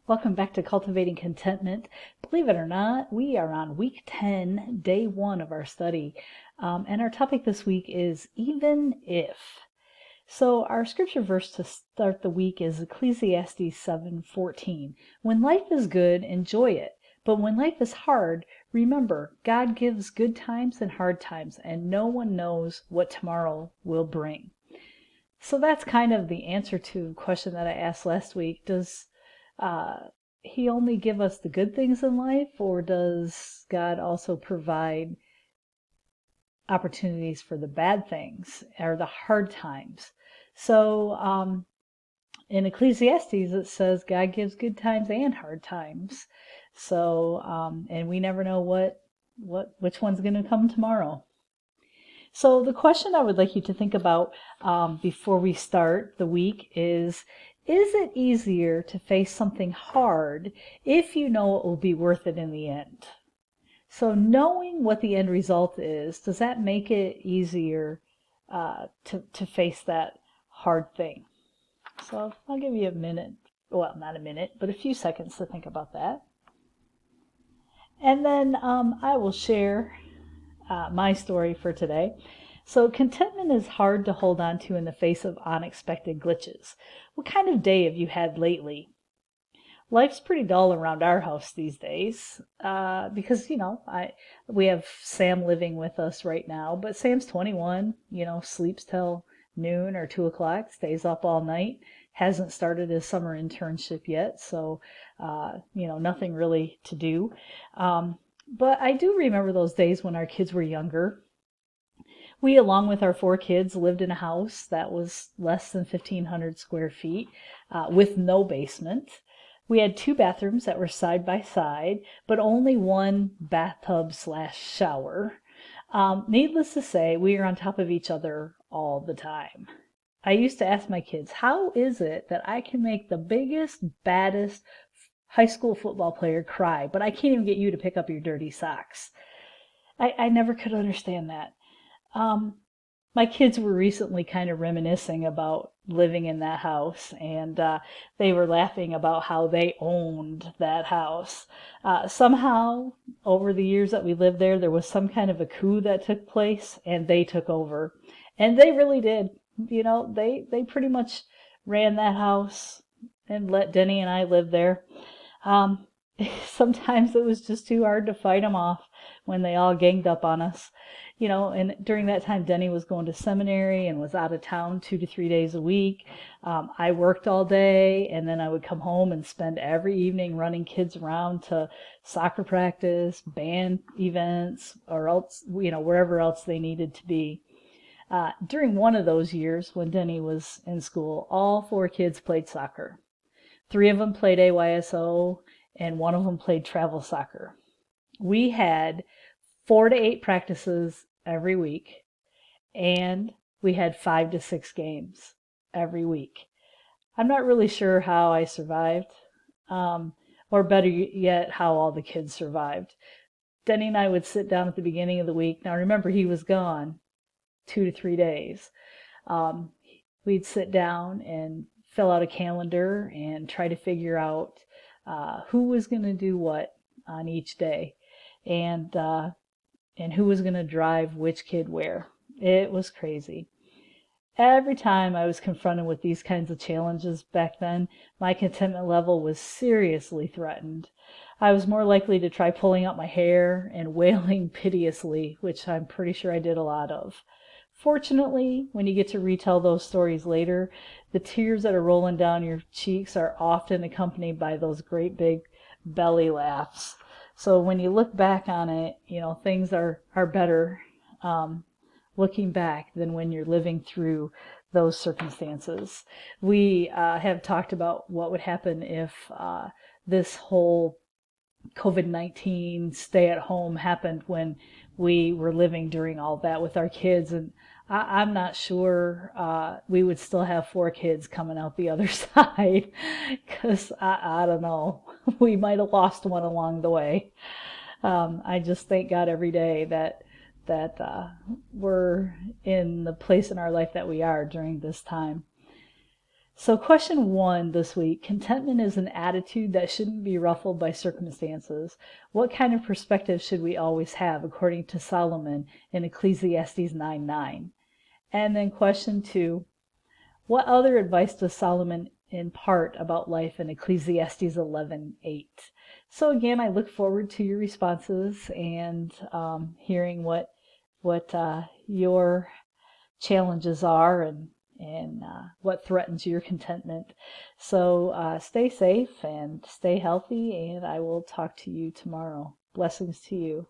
Welcome back to Cultivating Contentment. Believe it or not, we are on week 10, day 1 of our study. And our topic this week is even if. So our scripture verse to start the week is Ecclesiastes 7:14. When life is good, enjoy it. But when life is hard, remember, God gives good times and hard times, and no one knows what tomorrow will bring. So that's kind of the answer to a question that I asked last week. Does he only give us the good things in life, or does God also provide opportunities for the bad things or the hard times? So in Ecclesiastes it says God gives good times and hard times. So and we never know which one's going to come tomorrow. So the question I would like you to think about before we start the week is it easier to face something hard if you know it will be worth it in the end? So knowing what the end result is, does that make it easier to face that hard thing? So I'll give you a minute, well, not a minute, but a few seconds to think about that. And then I will share my story for today. So contentment is hard to hold on to in the face of unexpected glitches. What kind of day have you had lately? Life's pretty dull around our house these days because, we have Sam living with us right now, but Sam's 21, sleeps till noon or 2 o'clock, stays up all night, hasn't started his summer internship yet, so, nothing really to do. But I do remember those days when our kids were younger. We, along with our 4 kids, lived in a house that was less than 1,500 square feet with no basement. We had 2 bathrooms that were side by side, but only one bathtub/shower. Needless to say, we were on top of each other all the time. I used to ask my kids, how is it that I can make the biggest, baddest high school football player cry, but I can't even get you to pick up your dirty socks? I never could understand that. My kids were recently kind of reminiscing about living in that house, and they were laughing about how they owned that house. Somehow, over the years that we lived there, there was some kind of a coup that took place, and they took over. And they really did. They pretty much ran that house and let Denny and I live there. Sometimes it was just too hard to fight them off when they all ganged up on us. And during that time, Denny was going to seminary and was out of town 2 to 3 days a week. I worked all day, and then I would come home and spend every evening running kids around to soccer practice, band events, or else, wherever else they needed to be. During one of those years, when Denny was in school, all 4 kids played soccer. 3 of them played AYSO, and 1 of them played travel soccer. We had 4 to 8 practices every week, and we had 5 to 6 games every week. I'm not really sure how I survived, or better yet, how all the kids survived. Denny and I would sit down at the beginning of the week. Now remember, he was gone 2 to 3 days. We'd sit down and fill out a calendar and try to figure out who was going to do what on each day, and who was going to drive which kid where. It was crazy. Every time I was confronted with these kinds of challenges back then, my contentment level was seriously threatened. I was more likely to try pulling out my hair and wailing piteously, which I'm pretty sure I did a lot of. Fortunately, when you get to retell those stories later, the tears that are rolling down your cheeks are often accompanied by those great big belly laughs. So when you look back on it, things are better looking back than when you're living through those circumstances. We have talked about what would happen if this whole COVID-19 stay-at-home happened when we were living during all that with our kids, and I'm not sure we would still have 4 kids coming out the other side, because I don't know, we might have lost one along the way. I just thank God every day that we're in the place in our life that we are during this time. So question 1 this week, contentment is an attitude that shouldn't be ruffled by circumstances. What kind of perspective should we always have, according to Solomon in Ecclesiastes 9:9? And then question 2, what other advice does Solomon impart about life in Ecclesiastes 11:8? So again, I look forward to your responses and hearing what your challenges are and what threatens your contentment. So stay safe and stay healthy, and I will talk to you tomorrow. Blessings to you.